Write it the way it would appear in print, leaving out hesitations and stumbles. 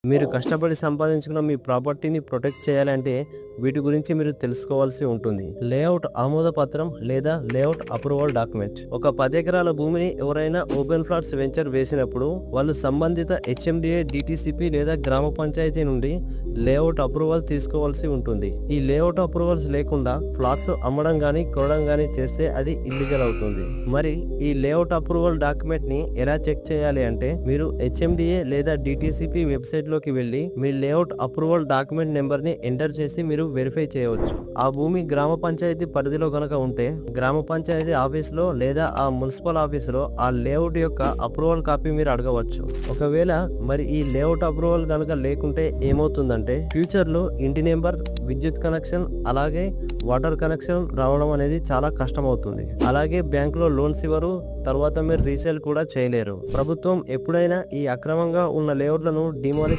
మీరు కష్టపడి సంపాదించుకున్న మీ ప్రాపర్టీని ప్రొటెక్ట్ చేయాలంటే వీటి గురించి మీరు తెలుసుకోవాల్సి ఉంటుంది. లేఅవుట్ ఆమోద పత్రం లేదా లేఅవుట్ అప్రూవల్ డాక్యుమెంట్. ఒక 10 ఎకరాల భూమిని ఎవరైనా ఓపెన్ ప్లాట్స్ వెంచర్ వేసినప్పుడు వాళ్ళు సంబంధిత హెచ్ఎండిఏ, డిటిసిపి లేదా గ్రామ పంచాయతీ నుండి లేఅవుట్ అప్రూవల్ తీసుకోవాల్సి ఉంటుంది. ఈ లేఅవుట్ అప్రూవల్స్ లేకుండా ఫ్లాట్స్ అమ్మడం గానీ కొనడం గానీ చేస్తే అది ఇల్లీగల్ అవుతుంది. మరి ఈ లేఅవుట్ అప్రూవల్ డాక్యుమెంట్ ని ఎలా చెక్ చేయాలి అంటే మీరు హెచ్ఎండిఏ లేదా డిటిసిపి వెబ్సైట్ లోకి వెళ్లి మీ లేఅవుట్ అప్రూవల్ డాక్యుమెంట్ నెంబర్ ని ఎంటర్ చేసి మీరు వెరిఫై చేయవచ్చు. ఆ భూమి గ్రామ పంచాయతీ పరిధిలో గనక ఉంటే గ్రామ పంచాయతీ ఆఫీస్ లో లేదా ఆ మున్సిపల్ ఆఫీస్ లో ఆ లేఅవుట్ యొక్క అప్రూవల్ కాపీ మీరు అడగవచ్చు. ఒకవేళ మరి ఈ లేఅవుట్ అప్రూవల్ గనక లేకుంటే ఏమవుతుందంటే ఫ్యూచర్ లో ఇంటి నెంబర్, విద్యుత్ కనెక్షన్ అలాగే వాటర్ కనెక్షన్ రావడం అనేది చాలా కష్టం అవుతుంది. అలాగే బ్యాంకులో లోన్స్ ఇవ్వరు, తర్వాత మీరు రీసేల్ కూడా చేయలేరు. ప్రభుత్వం ఎప్పుడైనా ఈ అక్రమంగా ఉన్న లేఅవుట్లను డిమాలిష్